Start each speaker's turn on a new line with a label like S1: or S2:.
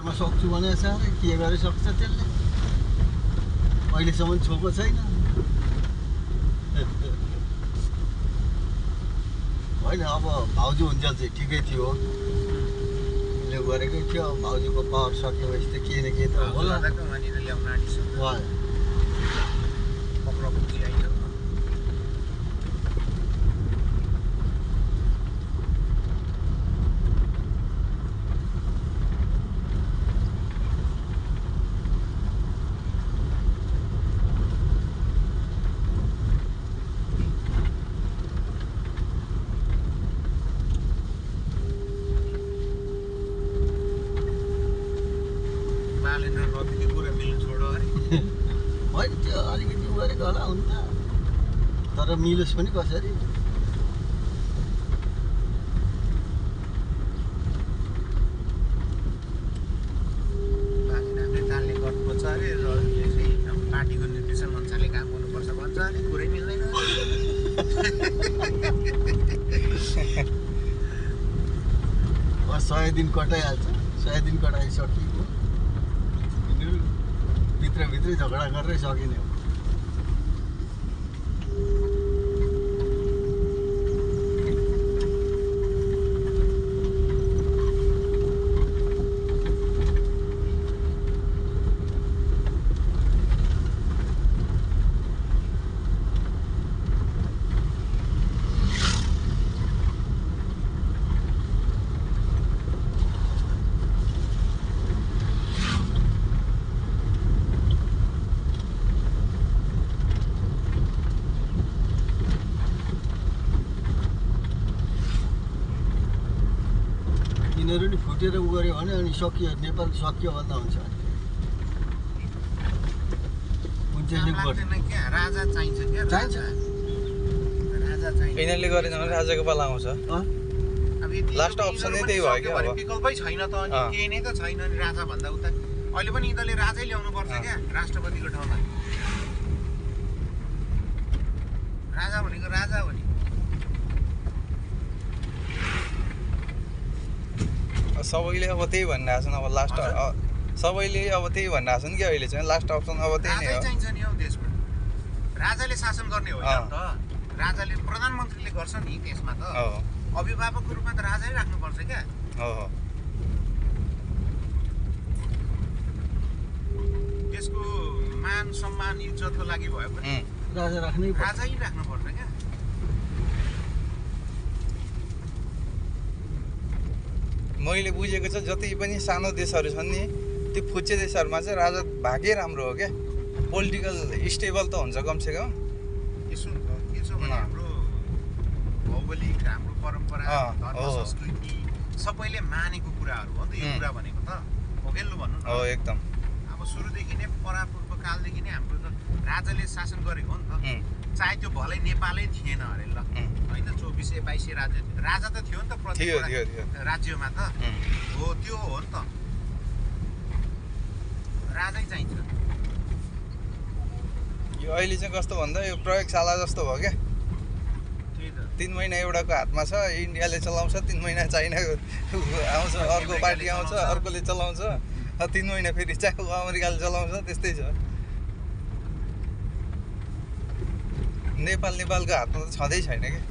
S1: सक्छु भने साह्रै के गरे सक्छ त्यसले अहिलेसम्म छोएको छैन होइन अब भाउजू हुन्छ चाहिँ ठिकै थियो उसले गरेकै थियो भाउजूको पावर सकेपछि त के न के त होला होइन त्यो अलिकति उ गरेको होला हुन्छ तर मिलोस् पनि कसरी
S2: पार्टीको निर्देशन अनुसारले काम गर्नुपर्छ भन्छ अरे कुरै मिल्दैन
S1: 100 दिन कटाइहाल्छ 100 दिन कटाइसकियो भित्रभित्रै झगडा गरेरै सकिने हो यिनीहरू नि फुटेर उ गऱ्यो भने अनि सकियो नेपाल सकियो भन्दा हुन्छ
S2: राजा चाहिन्छ क्या
S1: चाहिन्छ
S2: राजा चाहिन्छ
S3: यिनीहरूले गरेन भने राजाको पाला आउँछ
S2: अब
S3: लास्ट अप्सन नै त्यही भयो क्या अब
S2: विकल्पै छैन त अनि केही नै त छैन नि राजा भन्दा उता अहिले पनि यिनीहरूले राजै ल्याउनु पर्छ क्या राष्ट्रपतिको ठाउँमा राजा भनेको राजा हो नि
S3: सबैले अब त्यही भनिरहेको छन् अब लास्ट सबैले अब त्यही भनिरहेको छन् कि अहिले चाहिँ लास्ट अप्सन अब त्यही नै हो
S2: चाहिन्छ नि हौ देशमा राजाले शासन गर्ने होइन त राजाले प्रधानमन्त्रीले गर्छ नि देशमा त अभिभावकको रूपमा त राजै राख्नुपर्छ क्या त्यसको मान सम्मान इज्जतको लागि भए पनि
S1: राजा राख्नै
S2: राजै राख्नुपर्छ क्या
S3: मैले बुझेको छ जति पनि सानो देशहरू छन् नि त्यो फुच्चे देशहरूमा चाहिँ राजा भागै राम्रो हो क्या पोलिटिकल स्टेबल त हुन्छ कमसेकम
S2: यसो के छ भने हाम्रो भौगोलिक हाम्रो परम्परा धर्म संस्कृति सबैले मानेको कुराहरू हो नि त यो कुरा भनेको त हो के लु भन्नु
S3: हो एकदम
S2: अब सुरुदेखि नै परापूर्व कालदेखि नै हाम्रो त राजाले शासन गरेको हो नि त चाहे त्यो भलै नेपालै थिएन अरे ल होइन 24-22 राजा त थियो नि त प्रत्येक राज्यमा त हो त्यो हो नि त राजै चाहिन्छ
S3: यो अहिले चाहिँ कस्तो भन्दा यो प्रयोगशाला जस्तो भयो क्या 3 महिना एउटाको हातमा छ इन्डियाले चलाउँछ 3 महिना चाइनाको आउँछ अर्को पार्टी आउँछ अर्कोले चलाउँछ 3 महिना फेरि चाहिँ अमेरिकाले चलाउँछ त्यस्तै छ नेपालको हातमा त छँदै छैन क्या